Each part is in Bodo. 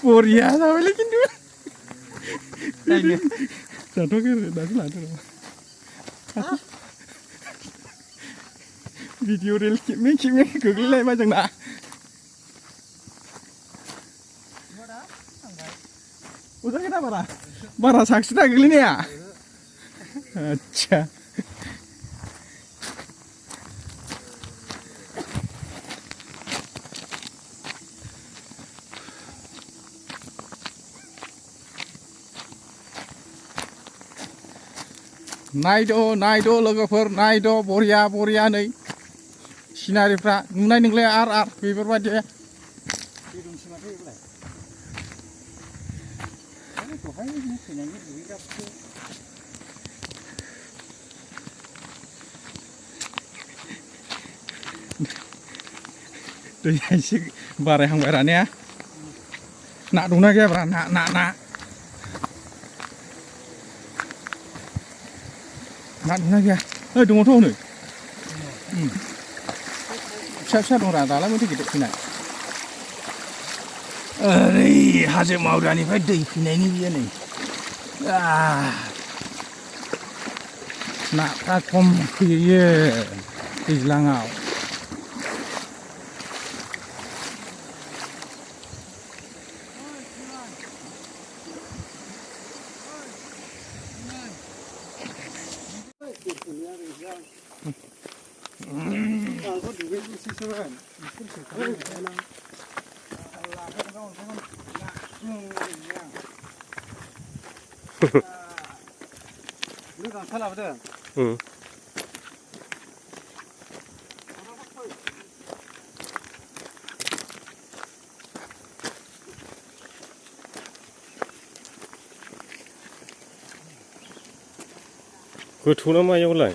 Boria sama lagi dulu. Jatuh ke dari lantai. Video reel kimnya kegelai macam nak. Udah kita bara saksi tak kegelai ni ya. Acha. नायद' लोगोफोर नायद' बरिया नै सिनारिफ्रा नुनाय नोंलाय आर बेफोरबायदि दैया एसे बारायहांबाय रानिया ना दंना गैयाब्रा ना ना दंना गैया दङथ' हनै फिसा दंरा दालाय माथो गिदिर फैनाय ओरै हाजो मावदानिफ्राय दै फैनायनि बियो नै नाफ्रा खम फैयो दैज्लाङाव गोथौ ना मायावलाय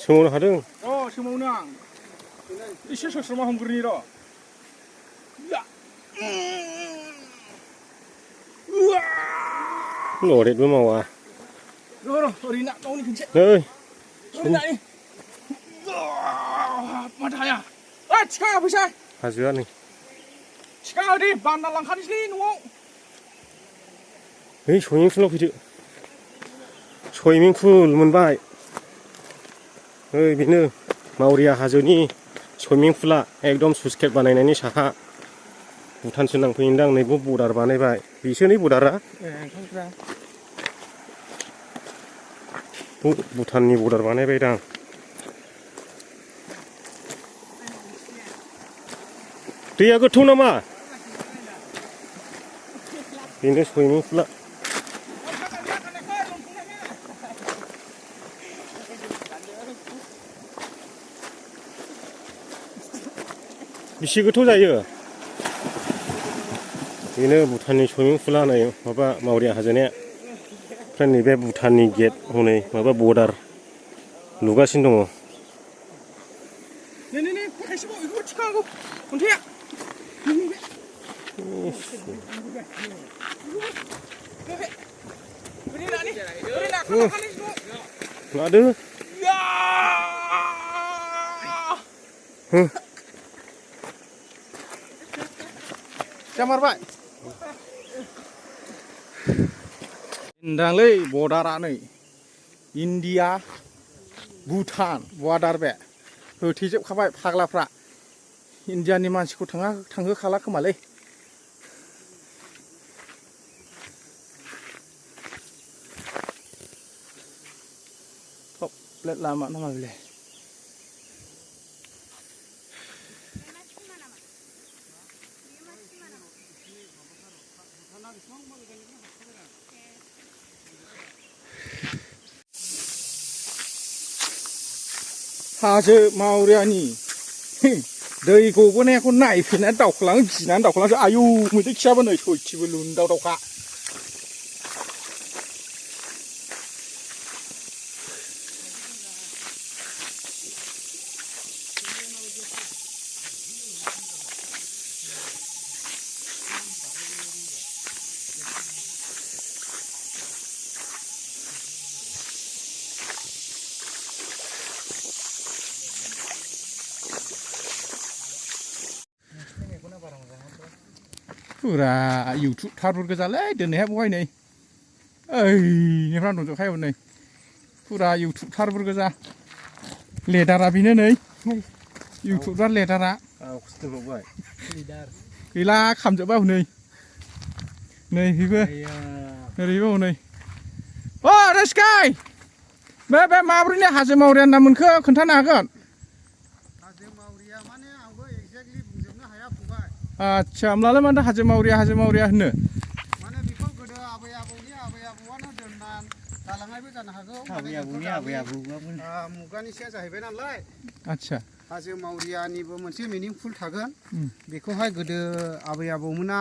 सोमावनो हादों सोमावनो आं एसे सस्रमा हमग्रोनि र' लरेटबो मावा र' ओरै ना गावनि खनसे नै माथो हाया थिखा फैसा हाजोआ नै थिखा होदे बानना लांखानोसै न'आव है सुइमिं पुलाव फैदो सुइमिं पुल मोनबाय ओइ बेनो मावरिया हाजोनि सुइमिं पुला एकदम स्लुइस गेट बानायनायनि साहा भुटानसो नांफैयोदां नैबो बर्डार बानायबाय बेसो नै बर्डारा भुटाननि बर्डार बानायबायदां दैया गोथौ नामा बेनो सुइमिं पुला बेसे गोथौ जायो बेनो भुटाननि सुइमिं पुला नै माबा मावरिया हाजोनिया ओमफ्राय नैबे भुटाननि गेट हनै माबा बर्डार लुगासिनो दङ नै खायसेबाव बेखौ थिखांगौ अन्थाइया लादो जामारबाय होनदांलै बर्डारा नै इन्डिया भुटान बर्डार बे होथेजोबखाबाय फाग्लाफ्रा इन्डियानि मानसिखौ थांहोखाला खोमालै top lihat lama nama boleh हाजो मावरियानि दै गबोनायखौ नायफैनानै दावखोलाङो गिनानै दावखोलाङो आयु मैदेर खियाबो नै सयथिबो लुनदाव दावखा फुरा इउटुब थारफोर गोजालै दोननाया बहाय नै ओइ निफ्राय दंजोबखायो नै फुरा इउटुब थारफोर गोजा लेदारा बेनो नै इउटुबार लेदारा गैला खामजोब्बाय हनै नै बेबो ओरैबो हनै अ रेस्काय बे माब्रैनि हाजो मावरिया ना मोनखो खोन्थानो हागोन हाजो मावरिया माने आंबो एक्जेक्टलि बुंजोबनो हाया फंबाय आच्छा होमब्लालाय माथो हाजो मावरिया होनो माने बेखौ गोदो आबै आबौआनो दोनना गालांनायबो जानो हागौ मुगानिसो जाहैबाय नालाय आच्छा हाजो मावरियानिबो मोनसे मिनिंफुल थागोन बेखौहाय गोदो आबै आबौमोना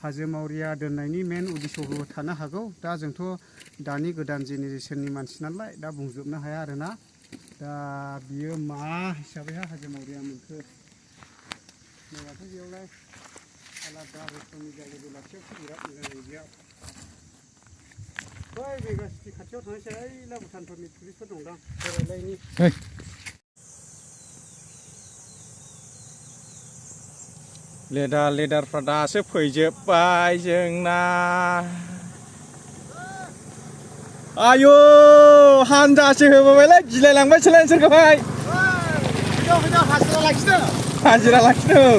हाजो मावरिया दोननायनि मेन उद्देश्यबो थानो हागौ दा जोंथ' दानि गोदान जेनेरेसननि मानसि नालाय दा बुंजोबनो हाया आरोना दा बियो मा हिसाबैहाय हाजो मावरिया मोनखो नोंहाथ' बेयावलाय आलादा रोखोमनि जायो बेलासियावसो बिराद मोजां जायो बेयाव बै मेगा सिटि खाथियाव थांनोसै ओइ भुटानफोरनि टुरिस्टफोर दंदां बेरायनायनि लेदारफ्रा दासो फैजोब्बाय जोंना आयु हानजासो होबोबायलै गिलायलांबायसोलाय नोंसोरखौहाय हाजिरा लाखिदों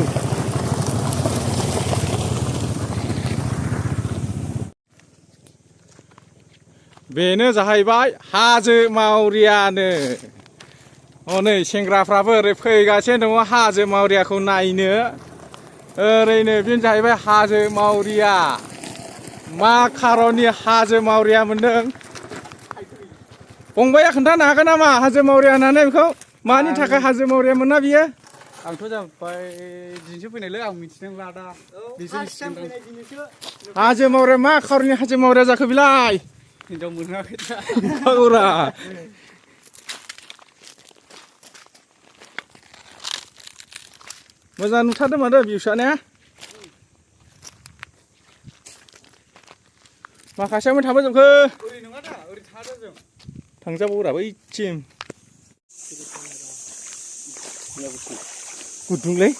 बेनो जाहैबाय हाजो मावरियानो हनै सेंग्राफ्राबो ओरै फैगासिनो दङ हाजो मावरियाखौ नायनो ओरैनो बेनो जाहैबाय हाजो मावरिया मा खारननि हाजो मावरिया मोनदों फंबाया खोन्थानो हागोन नामा हाजो मावरिया होननानै बेखौ मानि थाखाय हाजो मावरिया मोना बियो आंथ' जाबाय दिनैसो फैनायलै आं मिथिनो लादा हाजो मावरिया मा खारननि हाजो मावरिया जाखो बिलाय हिनजाव मोनाखै मोजां नुथारदों माथो भिउसआ ने माखासेयावनो थांबोजोबखो ओरै नङा दा ओरै थादों जों थांजाबावरा बैथिं गुदुंलै